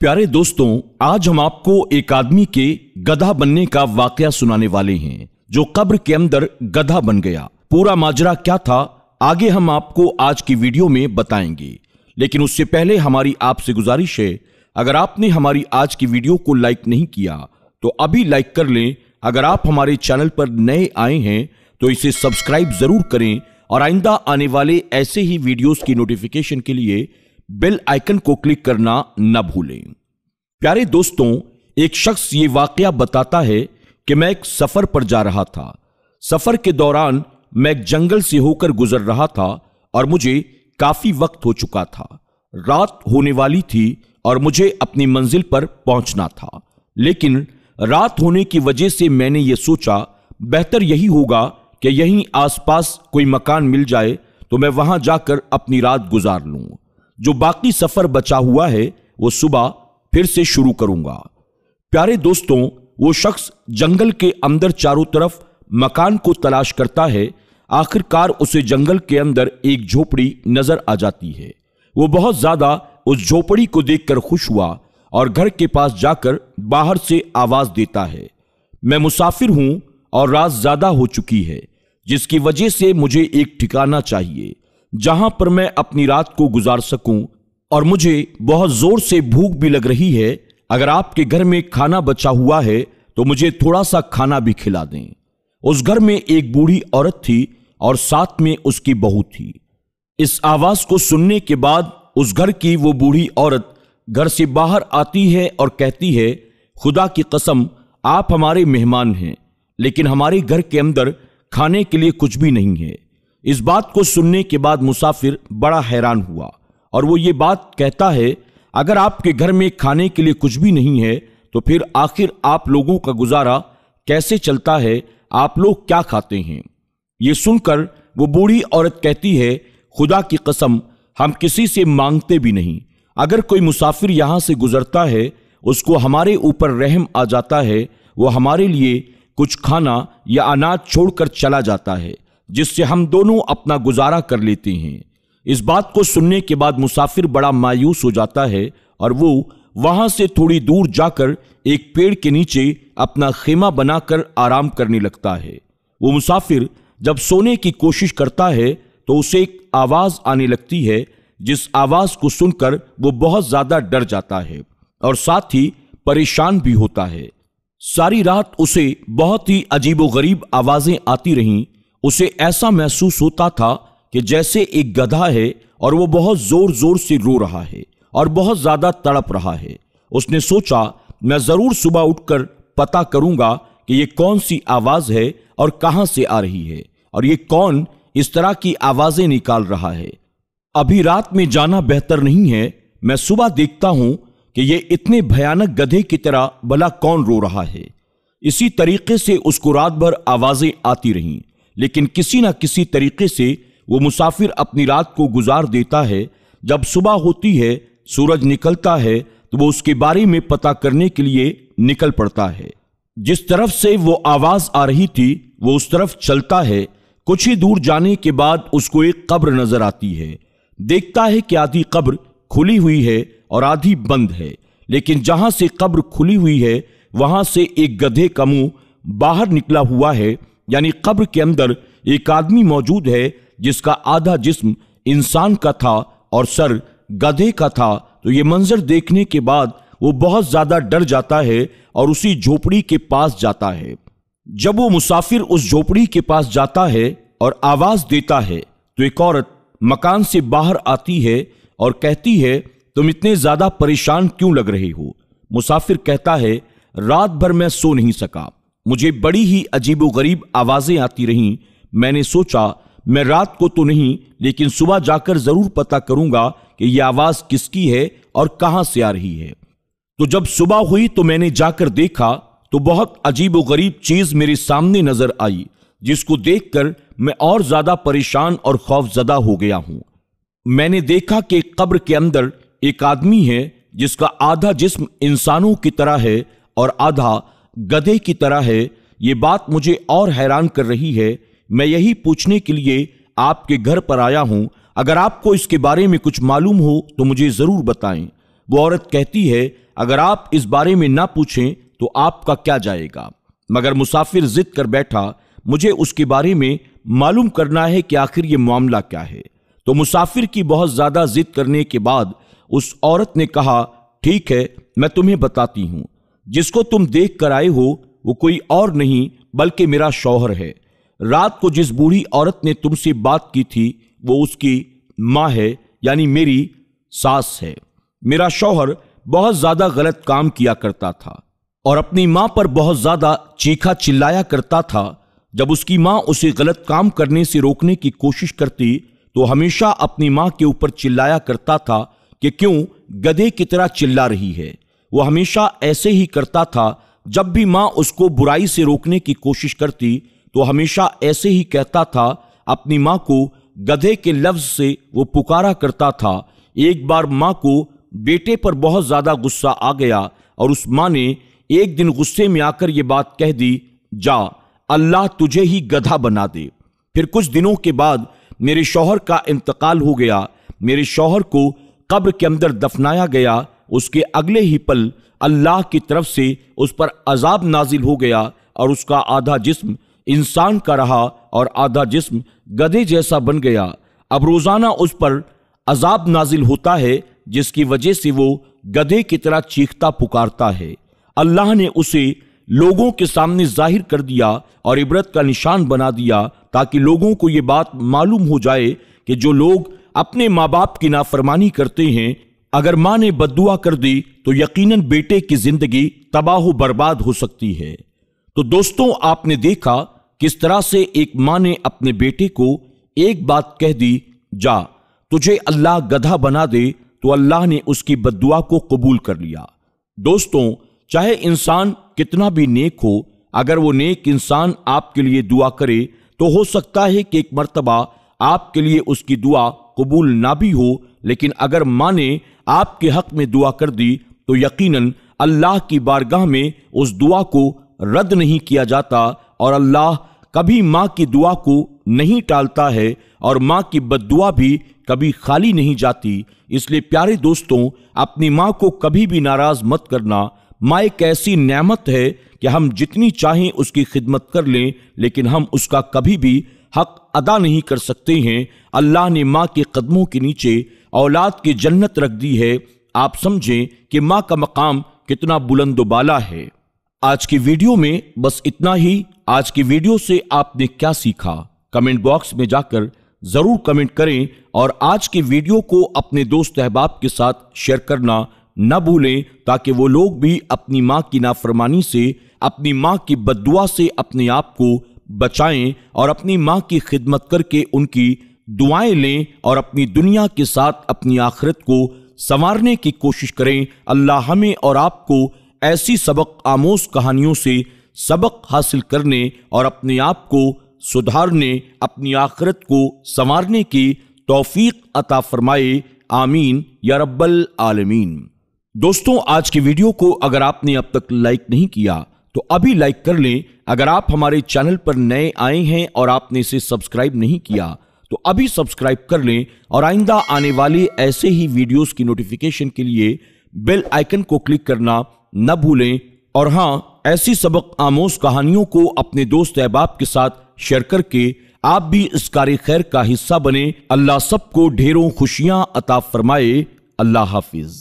प्यारे दोस्तों, आज हम आपको एक आदमी के गधा बनने का वाकया सुनाने वाले हैं जो कब्र के अंदर गधा बन गया। पूरा माजरा क्या था आगे हम आपको आज की वीडियो में बताएंगे, लेकिन उससे पहले हमारी आपसे गुजारिश है, अगर आपने हमारी आज की वीडियो को लाइक नहीं किया तो अभी लाइक कर लें। अगर आप हमारे चैनल पर नए आए हैं तो इसे सब्सक्राइब जरूर करें और आइंदा आने वाले ऐसे ही वीडियोस की नोटिफिकेशन के लिए बेल आइकन को क्लिक करना न भूलें। प्यारे दोस्तों, एक शख्स ये वाकया बताता है कि मैं एक सफर पर जा रहा था। सफर के दौरान मैं एक जंगल से होकर गुजर रहा था और मुझे काफी वक्त हो चुका था। रात होने वाली थी और मुझे अपनी मंजिल पर पहुंचना था, लेकिन रात होने की वजह से मैंने ये सोचा बेहतर यही होगा कि यहीं आसपास कोई मकान मिल जाए तो मैं वहां जाकर अपनी रात गुजार लूं। जो बाकी सफर बचा हुआ है वो सुबह फिर से शुरू करूंगा। प्यारे दोस्तों, वो शख्स जंगल के अंदर चारों तरफ मकान को तलाश करता है। आखिरकार उसे जंगल के अंदर एक झोपड़ी नजर आ जाती है। वो बहुत ज्यादा उस झोपड़ी को देखकर खुश हुआ और घर के पास जाकर बाहर से आवाज देता है, मैं मुसाफिर हूं और रात ज्यादा हो चुकी है, जिसकी वजह से मुझे एक ठिकाना चाहिए जहां पर मैं अपनी रात को गुजार सकूं और मुझे बहुत जोर से भूख भी लग रही है। अगर आपके घर में खाना बचा हुआ है तो मुझे थोड़ा सा खाना भी खिला दें। उस घर में एक बूढ़ी औरत थी और साथ में उसकी बहू थी। इस आवाज को सुनने के बाद उस घर की वो बूढ़ी औरत घर से बाहर आती है और कहती है, खुदा की कसम आप हमारे मेहमान हैं, लेकिन हमारे घर के अंदर खाने के लिए कुछ भी नहीं है। इस बात को सुनने के बाद मुसाफिर बड़ा हैरान हुआ और वो ये बात कहता है, अगर आपके घर में खाने के लिए कुछ भी नहीं है तो फिर आखिर आप लोगों का गुजारा कैसे चलता है, आप लोग क्या खाते हैं? ये सुनकर वो बूढ़ी औरत कहती है, खुदा की कसम हम किसी से मांगते भी नहीं। अगर कोई मुसाफिर यहां से गुजरता है, उसको हमारे ऊपर रहम आ जाता है, वो हमारे लिए कुछ खाना या अनाज छोड़कर चला जाता है, जिससे हम दोनों अपना गुजारा कर लेते हैं। इस बात को सुनने के बाद मुसाफिर बड़ा मायूस हो जाता है और वो वहां से थोड़ी दूर जाकर एक पेड़ के नीचे अपना खेमा बनाकर आराम करने लगता है। वो मुसाफिर जब सोने की कोशिश करता है तो उसे एक आवाज आने लगती है, जिस आवाज को सुनकर वो बहुत ज्यादा डर जाता है और साथ ही परेशान भी होता है। सारी रात उसे बहुत ही अजीबोगरीब आवाजें आती रहीं। उसे ऐसा महसूस होता था कि जैसे एक गधा है और वो बहुत जोर जोर से रो रहा है और बहुत ज्यादा तड़प रहा है। उसने सोचा, मैं जरूर सुबह उठकर पता करूंगा कि ये कौन सी आवाज है और कहां से आ रही है और ये कौन इस तरह की आवाजें निकाल रहा है। अभी रात में जाना बेहतर नहीं है, मैं सुबह देखता हूं कि ये इतने भयानक गधे की तरह भला कौन रो रहा है। इसी तरीके से उसको रात भर आवाजें आती रहीं, लेकिन किसी ना किसी तरीके से वो मुसाफिर अपनी रात को गुजार देता है। जब सुबह होती है, सूरज निकलता है, तो वो उसके बारे में पता करने के लिए निकल पड़ता है। जिस तरफ से वो आवाज आ रही थी वो उस तरफ चलता है। कुछ ही दूर जाने के बाद उसको एक कब्र नजर आती है। देखता है कि आधी कब्र खुली हुई है और आधी बंद है, लेकिन जहां से कब्र खुली हुई है वहां से एक गधे का मुंह बाहर निकला हुआ है, यानी कब्र के अंदर एक आदमी मौजूद है जिसका आधा जिस्म इंसान का था और सर गधे का था। तो ये मंजर देखने के बाद वो बहुत ज्यादा डर जाता है और उसी झोपड़ी के पास जाता है। जब वो मुसाफिर उस झोपड़ी के पास जाता है और आवाज देता है तो एक औरत मकान से बाहर आती है और कहती है, तुम इतने ज्यादा परेशान क्यों लग रहे हो? मुसाफिर कहता है, रात भर मैं सो नहीं सका, मुझे बड़ी ही अजीबोगरीब आवाजें आती रहीं। मैंने सोचा मैं रात को तो नहीं लेकिन सुबह जाकर जरूर पता करूंगा कि यह आवाज किसकी है और कहां से आ रही है। तो जब सुबह हुई तो मैंने जाकर देखा तो बहुत अजीबोगरीब चीज मेरे सामने नजर आई, जिसको देखकर मैं और ज्यादा परेशान और खौफजदा हो गया हूं। मैंने देखा कि कब्र के अंदर एक आदमी है जिसका आधा जिस्म इंसानों की तरह है और आधा गधे की तरह है। ये बात मुझे और हैरान कर रही है। मैं यही पूछने के लिए आपके घर पर आया हूं। अगर आपको इसके बारे में कुछ मालूम हो तो मुझे जरूर बताएं। वो औरत कहती है, अगर आप इस बारे में ना पूछें तो आपका क्या जाएगा। मगर मुसाफिर जिद कर बैठा, मुझे उसके बारे में मालूम करना है कि आखिर ये मामला क्या है। तो मुसाफिर की बहुत ज्यादा जिद करने के बाद उस औरत ने कहा, ठीक है, मैं तुम्हें बताती हूं। जिसको तुम देख कर आए हो वो कोई और नहीं बल्कि मेरा शौहर है। रात को जिस बूढ़ी औरत ने तुमसे बात की थी वो उसकी माँ है, यानी मेरी सास है। मेरा शौहर बहुत ज्यादा गलत काम किया करता था और अपनी माँ पर बहुत ज्यादा चीखा चिल्लाया करता था। जब उसकी माँ उसे गलत काम करने से रोकने की कोशिश करती तो हमेशा अपनी माँ के ऊपर चिल्लाया करता था कि क्यों गधे की तरह चिल्ला रही है। वो हमेशा ऐसे ही करता था। जब भी माँ उसको बुराई से रोकने की कोशिश करती तो हमेशा ऐसे ही कहता था। अपनी माँ को गधे के लफ्ज से वो पुकारा करता था। एक बार माँ को बेटे पर बहुत ज्यादा गुस्सा आ गया और उस माँ ने एक दिन गुस्से में आकर ये बात कह दी, जा अल्लाह तुझे ही गधा बना दे। फिर कुछ दिनों के बाद मेरे शौहर का इंतकाल हो गया। मेरे शौहर को कब्र के अंदर दफनाया गया। उसके अगले ही पल अल्लाह की तरफ से उस पर अजाब नाजिल हो गया और उसका आधा जिस्म इंसान का रहा और आधा जिस्म गधे जैसा बन गया। अब रोजाना उस पर अजाब नाजिल होता है जिसकी वजह से वो गधे की तरह चीखता पुकारता है। अल्लाह ने उसे लोगों के सामने जाहिर कर दिया और इबरत का निशान बना दिया ताकि लोगों को ये बात मालूम हो जाए कि जो लोग अपने माँ बाप की नाफरमानी करते हैं, अगर माँ ने बद्दुआ कर दी तो यकीनन बेटे की जिंदगी तबाह बर्बाद हो सकती है। तो दोस्तों, आपने देखा किस तरह से एक माँ ने अपने बेटे को एक बात कह दी, जा तुझे अल्लाह गधा बना दे, तो अल्लाह ने उसकी बद्दुआ को कबूल कर लिया। दोस्तों, चाहे इंसान कितना भी नेक हो, अगर वो नेक इंसान आपके लिए दुआ करे तो हो सकता है कि एक मर्तबा आपके लिए उसकी दुआ कबूल ना भी हो, लेकिन अगर माँ ने आपके हक में दुआ कर दी तो यकीनन अल्लाह की बारगाह में उस दुआ को रद्द नहीं किया जाता और अल्लाह कभी माँ की दुआ को नहीं टालता है और माँ की बद्दुआ भी कभी खाली नहीं जाती। इसलिए प्यारे दोस्तों, अपनी माँ को कभी भी नाराज मत करना। माँ एक ऐसी नेमत है कि हम जितनी चाहें उसकी खिदमत कर लें, लेकिन हम उसका कभी भी हक अदा नहीं कर सकते हैं। अल्लाह ने माँ के कदमों के नीचे औलाद की जन्नत रख दी है। आप समझें कि माँ का मकाम कितना बुलंदोबाला है। आज की वीडियो में बस इतना ही। आज की वीडियो से आपने क्या सीखा, कमेंट बॉक्स में जाकर जरूर कमेंट करें और आज की वीडियो को अपने दोस्त अहबाब के साथ शेयर करना न भूलें ताकि वो लोग भी अपनी माँ की नाफरमानी से, अपनी माँ की बद्दुआ से अपने आप को बचाएं और अपनी माँ की खिदमत करके उनकी दुआएं लें और अपनी दुनिया के साथ अपनी आखिरत को संवारने की कोशिश करें। अल्लाह हमें और आपको ऐसी सबक आमोज कहानियों से सबक हासिल करने और अपने आप को सुधारने, अपनी आखिरत को संवारने की तौफीक अता फरमाए। आमीन या रब्बल आलमीन। दोस्तों, आज की वीडियो को अगर आपने अब तक लाइक नहीं किया तो अभी लाइक कर लें। अगर आप हमारे चैनल पर नए आए हैं और आपने इसे सब्सक्राइब नहीं किया तो अभी सब्सक्राइब कर लें और आइंदा आने वाले ऐसे ही वीडियोस की नोटिफिकेशन के लिए बेल आइकन को क्लिक करना न भूलें। और हाँ, ऐसी सबक आमोज कहानियों को अपने दोस्त अहबाब के साथ शेयर करके आप भी इस कार्य खैर का हिस्सा बने। अल्लाह सबको ढेरों खुशियां अता फरमाए। अल्लाह हाफिज।